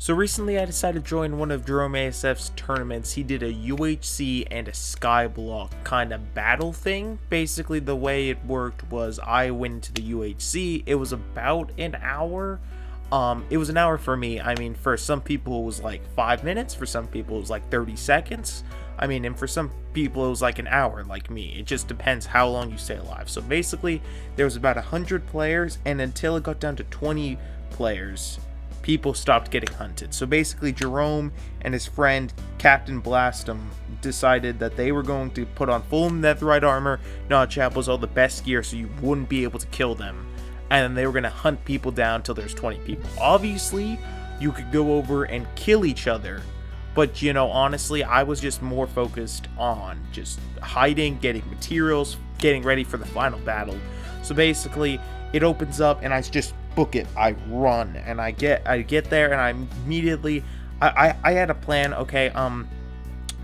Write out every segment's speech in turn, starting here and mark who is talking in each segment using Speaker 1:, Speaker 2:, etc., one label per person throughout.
Speaker 1: So recently I decided to join one of JeromeASF's tournaments. He did a UHC and a Skyblock kind of battle thing. Basically the way it worked was I went to the UHC. It was about an hour. It was an hour for me. I mean, for some people it was like 5 minutes. For some people it was like 30 seconds. I mean, and for some people it was like an hour like me. It just depends how long you stay alive. So basically there was about 100 players, and until it got down to 20 players, people stopped getting hunted. So basically Jerome and his friend Captain Blastum decided that they were going to put on full netherite armor, notch apples, all the best gear so you wouldn't be able to kill them, and then they were going to hunt people down till there's 20 people. Obviously you could go over and kill each other, but honestly I was just more focused on just hiding, getting materials, getting ready for the final battle. So basically it opens up and I just book it. I run and I get there and I immediately I had a plan. Okay,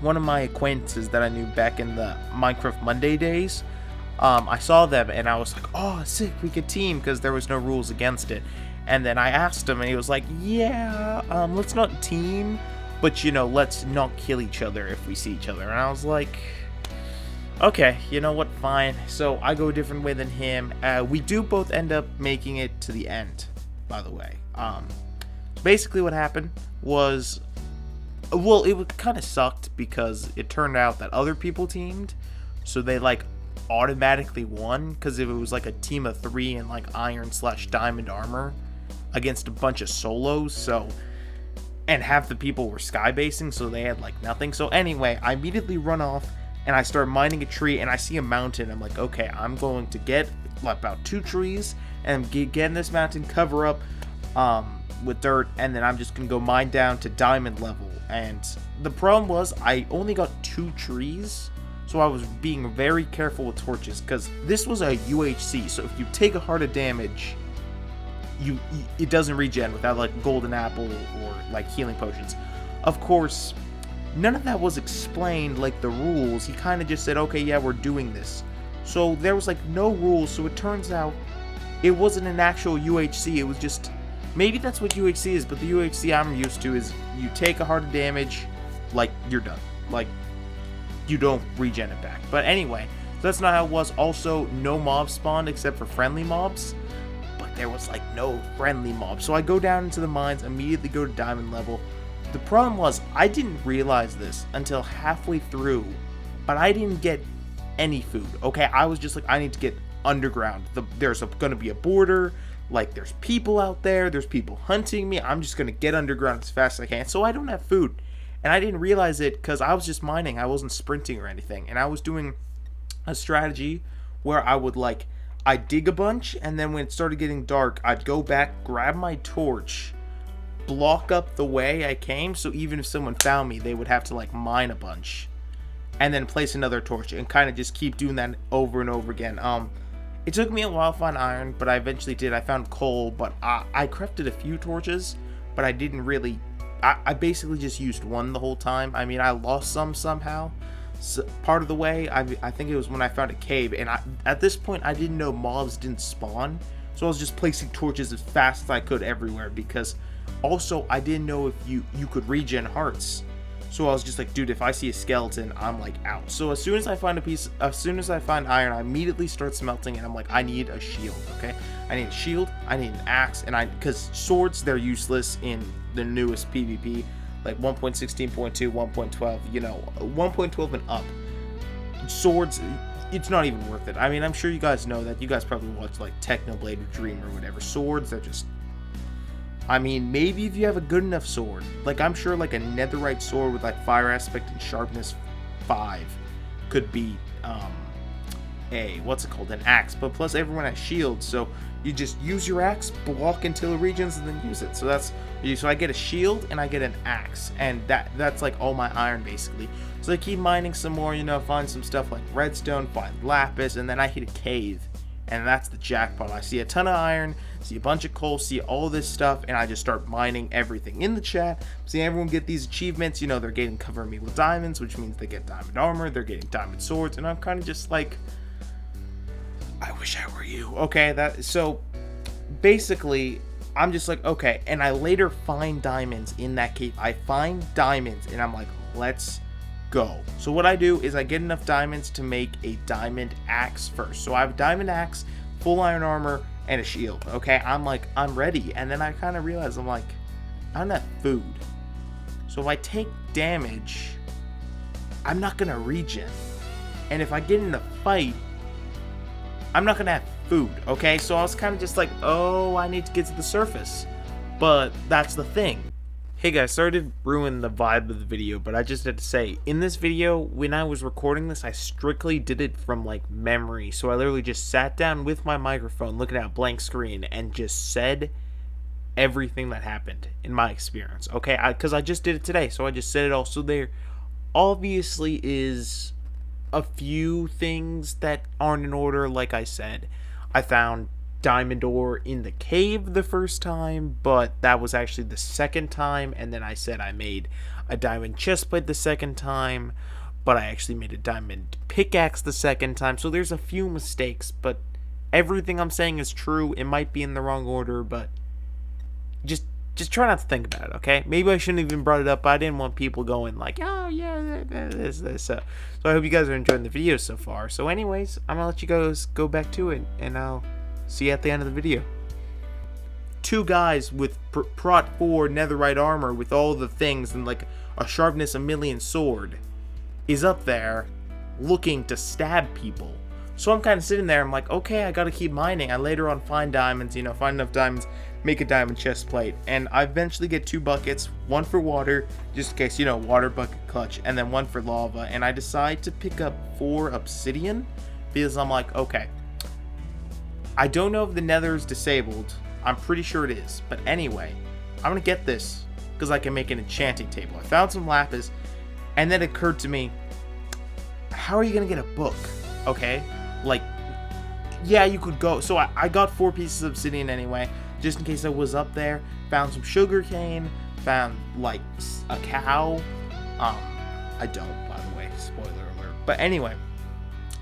Speaker 1: one of my acquaintances that I knew back in the Minecraft Monday days, I saw them and I was like, oh sick, we could team, because there was no rules against it. And then I asked him and he was like, yeah, let's not team, but let's not kill each other if we see each other. And I was like, okay, you know what, fine. So I go a different way than him. We do both end up making it to the end, by the way. Basically what happened was, well, it kind of sucked because it turned out that other people teamed, so they like automatically won, because it was like a team of 3 in like iron/diamond armor against a bunch of solos. So, and half the people were sky basing, so they had like nothing. So anyway, I immediately run off and I start mining a tree, and I see a mountain. I'm like, okay, I'm going to get about 2 trees and get in this mountain, cover up with dirt, and then I'm just gonna go mine down to diamond level. And the problem was I only got 2 trees, so I was being very careful with torches, because this was a UHC. So if you take a heart of damage, it doesn't regen without like golden apple or like healing potions. Of course, none of that was explained, like the rules. He kind of just said, okay, yeah, we're doing this. So there was like no rules. So it turns out it wasn't an actual UHC. It was just, maybe that's what UHC is, but the UHC I'm used to is you take a heart of damage, like you're done. Like you don't regen it back. But anyway, so that's not how it was. Also, no mobs spawned except for friendly mobs. But there was like no friendly mobs. So I go down into the mines, immediately go to diamond level. The problem was, I didn't realize this until halfway through, but I didn't get any food, okay? I was just like, I need to get underground. There's going to be a border, like there's people out there, there's people hunting me, I'm just going to get underground as fast as I can. So I don't have food, and I didn't realize it because I was just mining. I wasn't sprinting or anything, and I was doing a strategy where I'd dig a bunch, and then when it started getting dark, I'd go back, grab my torch, block up the way I came, so even if someone found me, they would have to like mine a bunch and then place another torch, and kind of just keep doing that over and over again. It took me a while to find iron, but I eventually did. I found coal, but I crafted a few torches, but I didn't really, I basically just used one the whole time. I mean, I lost some somehow. So part of the way, I think it was when I found a cave, and at this point I didn't know mobs didn't spawn, so I was just placing torches as fast as I could everywhere, because also I didn't know if you could regen hearts. So I was just like, dude, if I see a skeleton, I'm like out. So as soon as I find iron, I immediately start smelting, and I'm like, I need a shield, okay? I need a shield, I need an axe, and because swords, they're useless in the newest PvP, like 1.16.2, 1.12, 1.12 and up. Swords, it's not even worth it. I mean, I'm sure you guys know that. You guys probably watch like Technoblade or Dream or whatever. Swords, they're just, I mean, maybe if you have a good enough sword, like I'm sure like a netherite sword with like fire aspect and sharpness 5 could be an axe. But plus everyone has shields, so you just use your axe, block until it regens, and then use it. So I get a shield and I get an axe, and that's like all my iron basically. So I keep mining some more, find some stuff like redstone, find lapis, and then I hit a cave, and that's the jackpot. I see a ton of iron, see a bunch of coal, see all this stuff, and I just start mining everything. In the chat, see everyone get these achievements. They're getting covering me with diamonds, which means they get diamond armor, they're getting diamond swords, and I'm kind of just like, I wish I were you. Okay, so basically I'm just like, okay. And I later find diamonds in that cave. I find diamonds and I'm like, let's go. So what I do is I get enough diamonds to make a diamond axe first. So I have a diamond axe, full iron armor, and a shield. Okay, I'm like, I'm ready. And then I kind of realize, I'm like, I don't have food. So if I take damage, I'm not gonna regen. And if I get in a fight, I'm not gonna have food, okay? So I was kind of just like, oh, I need to get to the surface. But that's the thing. Hey guys, sorry to ruin the vibe of the video, but I just had to say, in this video, when I was recording this, I strictly did it from, like, memory. So I literally just sat down with my microphone, looking at a blank screen, and just said everything that happened in my experience, okay? Because I just did it today, so I just said it all. So there obviously is a few things that aren't in order, like I said. I found diamond ore in the cave the first time, but that was actually the second time. And then I said I made a diamond chestplate the second time, but I actually made a diamond pickaxe the second time. So there's a few mistakes, but everything I'm saying is true. It might be in the wrong order, but just try not to think about it, okay? Maybe I shouldn't have even brought it up. I didn't want people going like, oh yeah, this. So I hope you guys are enjoying the video so far. So anyways, I'm gonna let you guys go back to it, and I'll see you at the end of the video. Two guys with prot 4 netherite armor with all the things and like a sharpness a million sword is up there looking to stab people. So I'm kind of sitting there, I'm like, okay, I gotta keep mining. I later on find diamonds, find enough diamonds, make a diamond chest plate, and I eventually get 2 buckets, one for water, just in case, water bucket clutch, and then one for lava, and I decide to pick up 4 obsidian, because I'm like, okay, I don't know if the nether is disabled, I'm pretty sure it is, but anyway, I'm gonna get this, because I can make an enchanting table. I found some lapis, and then it occurred to me, how are you gonna get a book, okay? Like, yeah, you could go. So I got 4 pieces of obsidian anyway, just in case I was up there. Found some sugar cane, found like a cow. I don't, by the way, spoiler alert. But anyway,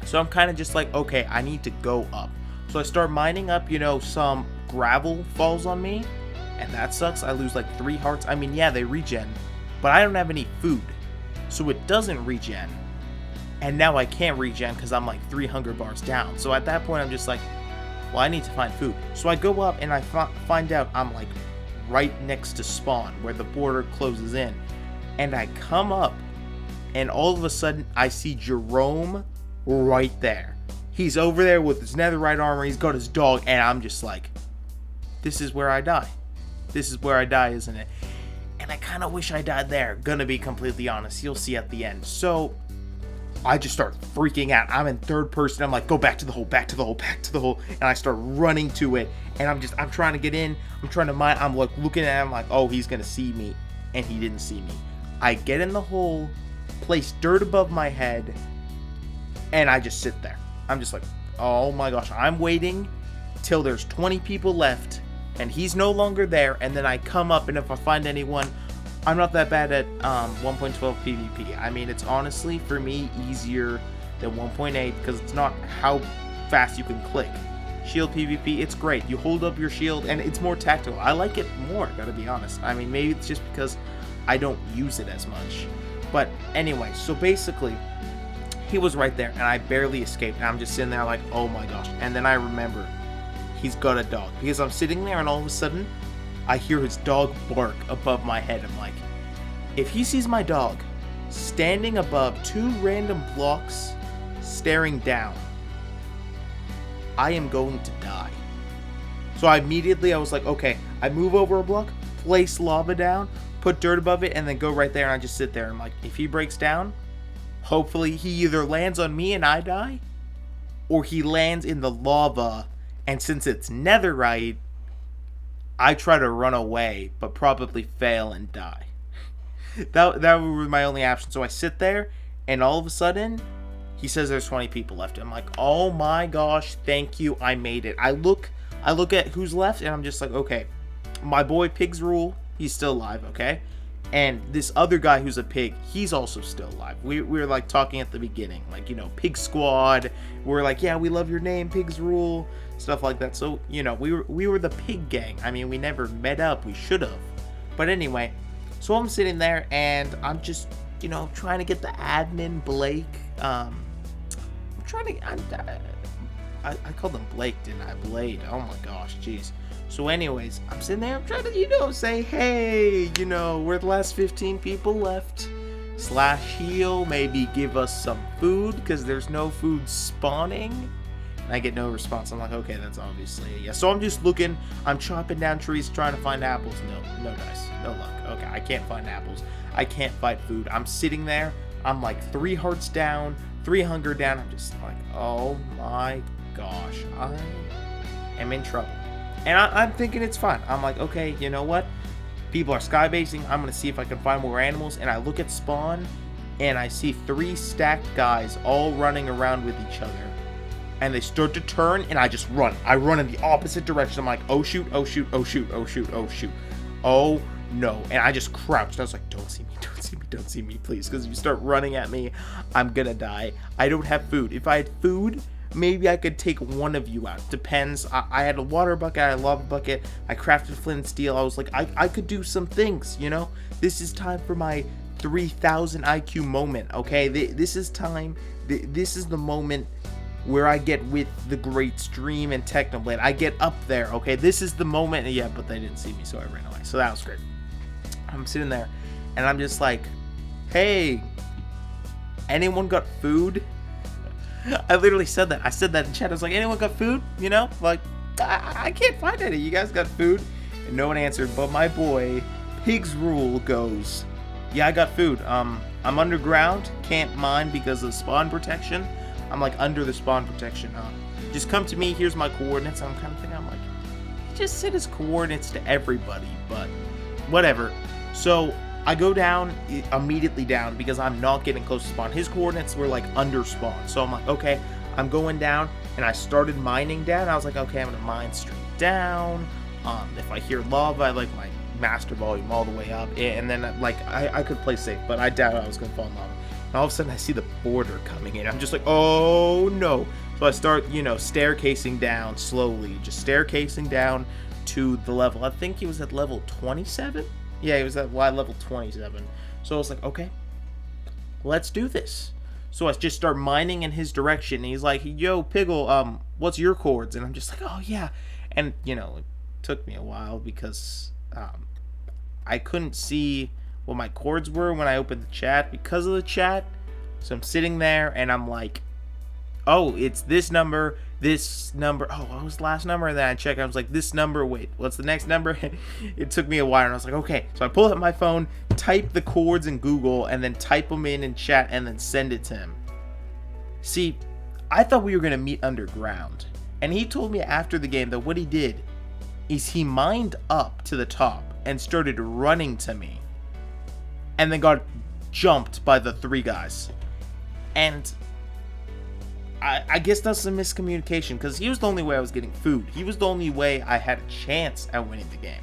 Speaker 1: so I'm kind of just like, okay, I need to go up. So I start mining up, some gravel falls on me, and that sucks. I lose like 3 hearts. I mean, yeah, they regen, but I don't have any food, so it doesn't regen. And now I can't regen because I'm like 3 hunger bars down. So at that point, I'm just like, well, I need to find food. So I go up and I find out I'm like right next to spawn where the border closes in. And I come up and all of a sudden I see Jerome right there. He's over there with his netherite armor. He's got his dog. And I'm just like, this is where I die. This is where I die, isn't it? And I kind of wish I died there. Gonna be completely honest. You'll see at the end. So I just start freaking out. I'm in third person. I'm like, go back to the hole, back to the hole, back to the hole. And I start running to it. And I'm trying to get in. I'm trying to mine. I'm like looking at him like, oh, he's going to see me. And he didn't see me. I get in the hole, place dirt above my head, and I just sit there. I'm just like, oh my gosh. I'm waiting till there's 20 people left. And he's no longer there. And then I come up, and if I find anyone, I'm not that bad at 1.12 PvP. I mean, it's honestly, for me, easier than 1.8 because it's not how fast you can click. Shield PvP, it's great. You hold up your shield, and it's more tactical. I like it more, gotta be honest. I mean, maybe it's just because I don't use it as much. But anyway, so basically, he was right there, and I barely escaped. And I'm just sitting there like, oh my gosh. And then I remember, he's got a dog. Because I'm sitting there, and all of a sudden, I hear his dog bark above my head. I'm like, if he sees my dog standing above 2 random blocks staring down, I am going to die. So I was like, okay, I move over a block, place lava down, put dirt above it, and then go right there, and I just sit there. I'm like, if he breaks down, hopefully he either lands on me and I die, or he lands in the lava, and since it's netherite, I try to run away, but probably fail and die. That was my only option. So I sit there, and all of a sudden, he says there's 20 people left. I'm like, oh my gosh, thank you, I made it. I look at who's left, and I'm just like, okay, my boy Pig's Rule, he's still alive, okay? And this other guy who's a pig, he's also still alive. We were like talking at the beginning, like, Pig Squad. We're like, yeah, we love your name, pigs rule, stuff like that. So, we were the pig gang. I mean, we never met up. We should have. But anyway, so I'm sitting there and I'm just, trying to get the admin, Blake. I called him Blake, didn't I? Blade. Oh my gosh, jeez. So anyways, I'm sitting there, I'm trying to, say, hey, we're the last 15 people left. / heal, maybe give us some food, because there's no food spawning. And I get no response. I'm like, okay, that's obviously a yes. So I'm just looking, I'm chopping down trees, trying to find apples. No dice, no luck. Okay, I can't find apples. I can't find food. I'm sitting there, I'm like 3 hearts down, 3 hunger down. I'm just like, oh my gosh, I am in trouble. And I'm thinking it's fine. I'm like, okay, you know what? People are skybasing. I'm going to see if I can find more animals. And I look at spawn, and I see 3 stacked guys all running around with each other. And they start to turn, and I just run. I run in the opposite direction. I'm like, oh shoot, oh shoot, oh shoot, oh shoot, oh shoot. Oh no. And I just crouched. I was like, don't see me, don't see me, don't see me, please. Because if you start running at me, I'm going to die. I don't have food. If I had food, maybe I could take one of you out. Depends. I had a water bucket, I had a lava bucket, I crafted flint and steel. I was like, I could do some things, This is time for my 3000 IQ moment, okay? This is time. This is the moment where I get with the great Stream and Technoblade. I get up there, okay? This is the moment. Yeah, but they didn't see me, so I ran away. So that was great. I'm sitting there, and I'm just like, hey, anyone got food? I literally said that. I said that in chat. I was like, anyone got food? Like, I can't find any. You guys got food? And no one answered, but my boy, Pigs Rule, goes, yeah, I got food. I'm underground. Can't mine because of spawn protection. I'm like under the spawn protection, Just come to me. Here's my coordinates. I'm kind of thinking, I'm like, he just said his coordinates to everybody, but whatever. So I go down, immediately down, because I'm not getting close to spawn. His coordinates were like under spawn. So I'm like, okay, I'm going down, and I started mining down. I was like, okay, I'm gonna mine straight down. If I hear lava, I like my master volume all the way up, and then like I could play safe, but I doubt I was gonna fall in lava. And all of a sudden I see the border coming in. I'm just like, oh no. So I start, staircasing down slowly, just staircasing down to the level. I think he was at level 27. Yeah, he was at level 27. So I was like, okay, let's do this. So I just start mining in his direction. And he's like, yo, Pigol, what's your chords? And I'm just like, oh yeah. And, it took me a while because I couldn't see what my chords were when I opened the chat because of the chat. So I'm sitting there and I'm like, oh, it's this number. Oh, what was the last number? And then I checked, I was like, this number, wait, what's the next number? It took me a while, and I was like, okay. So I pull up my phone, type the chords in Google, and then type them in chat, and then send it to him. See, I thought we were going to meet underground, and he told me after the game that what he did is he mined up to the top and started running to me, and then got jumped by the 3 guys. And I guess that's a miscommunication, because he was the only way I was getting food. He was the only way I had a chance at winning the game.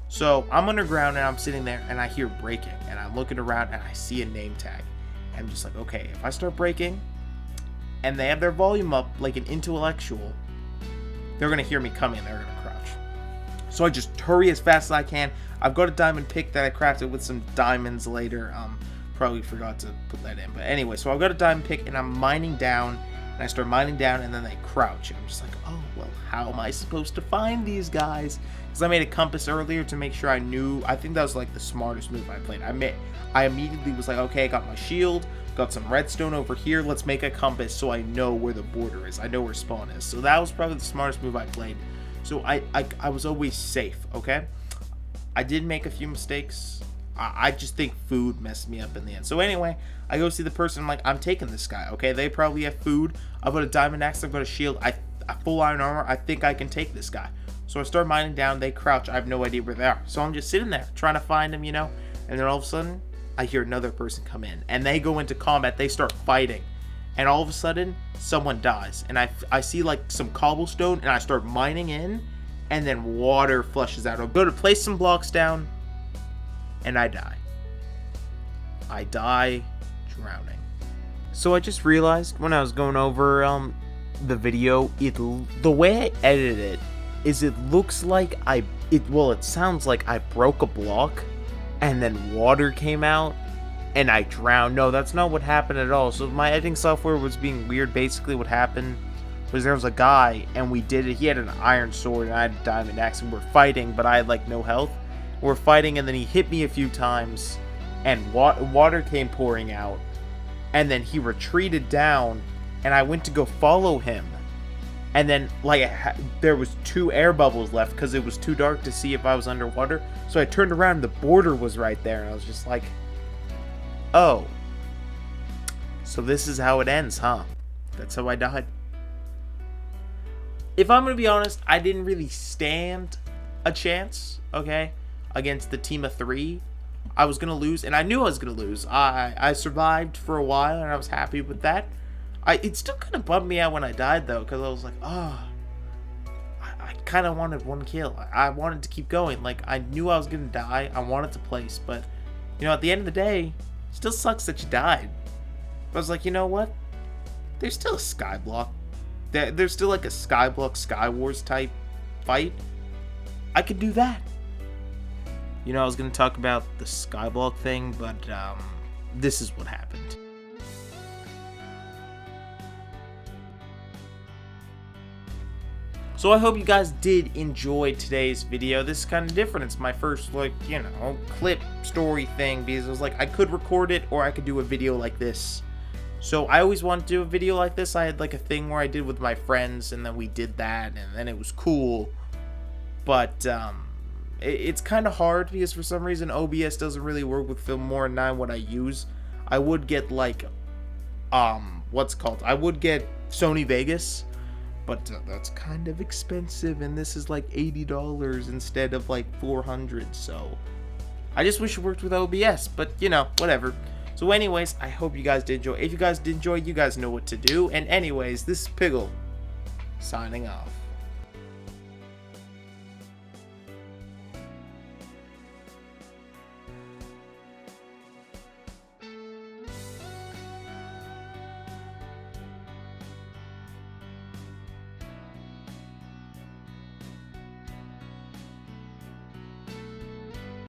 Speaker 1: So I'm underground, and I'm sitting there, and I hear breaking, and I'm looking around, and I see a name tag. And I'm just like, okay, if I start breaking, and they have their volume up like an intellectual, they're going to hear me coming, and they're going to crouch. So I just hurry as fast as I can. I've got a diamond pick that I crafted with some diamonds later. Probably forgot to put that in. But anyway, so I've got a diamond pick, and I'm mining down. And I start mining down, and then they crouch. And I'm just like, oh, well, how am I supposed to find these guys? Because I made a compass earlier to make sure I knew. I think that was like the smartest move I played. I immediately was like, okay, I got my shield. Got some redstone over here. Let's make a compass so I know where the border is. I know where spawn is. So that was probably the smartest move I played. So I was always safe, okay? I did make a few mistakes. I just think food messed me up in the end. So anyway, I go see the person. I'm like, I'm taking this guy, okay? They probably have food. I've got a diamond axe. I've got a shield. I full iron armor. I think I can take this guy. So I start mining down. They crouch. I have no idea where they are. So I'm just sitting there trying to find them, And then all of a sudden, I hear another person come in. And they go into combat. They start fighting. And all of a sudden, someone dies. And I see like some cobblestone. And I start mining in. And then water flushes out. I'll go to place some blocks down. and I die. I die drowning. So I just realized when I was going over the video, the way I edited it is it looks like it sounds like I broke a block and then water came out and I drowned. No, that's not what happened at all. So my editing software was being weird. Basically what happened was there was a guy and we did it. He had an iron sword and I had a diamond axe and we're fighting, but I had like no health. We're fighting and then he hit me a few times and water came pouring out, and then he retreated down and I went to go follow him, and then like there was 2 air bubbles left because it was too dark to see if I was underwater. So I turned around and the border was right there and I was just like, oh, so this is how it ends, huh? That's how I died. If I'm gonna be honest, I didn't really stand a chance, okay, against the team of 3. I was gonna lose, and I knew I was gonna lose. I survived for a while, and I was happy with that. It still kind of bummed me out when I died, though, because I was like, oh, I kind of wanted 1 kill. I wanted to keep going. Like, I knew I was gonna die. I wanted to place, but, you know, at the end of the day, it still sucks that you died. But I was like, you know what? There's still a Skyblock. There's still, like, a Skyblock Sky Wars type fight. I could do that. You know, I was going to talk about the Skyblock thing, but this is what happened. So I hope you guys did enjoy today's video. This is kind of different. It's my first, like, you know, clip story thing, because it was like I could record it or I could do a video like this. So I always wanted to do a video like this. I had like a thing where I did with my friends, and then we did that, and then it was cool. But it's kind of hard because for some reason OBS doesn't really work with Filmora 9, what I use. I would get like I would get Sony Vegas, but that's kind of expensive, and this is like $80 instead of like $400. So I just wish it worked with OBS, but you know, whatever. So anyways, I hope you guys did enjoy. If you guys did enjoy, you guys know what to do. And anyways, this is Pigol signing off.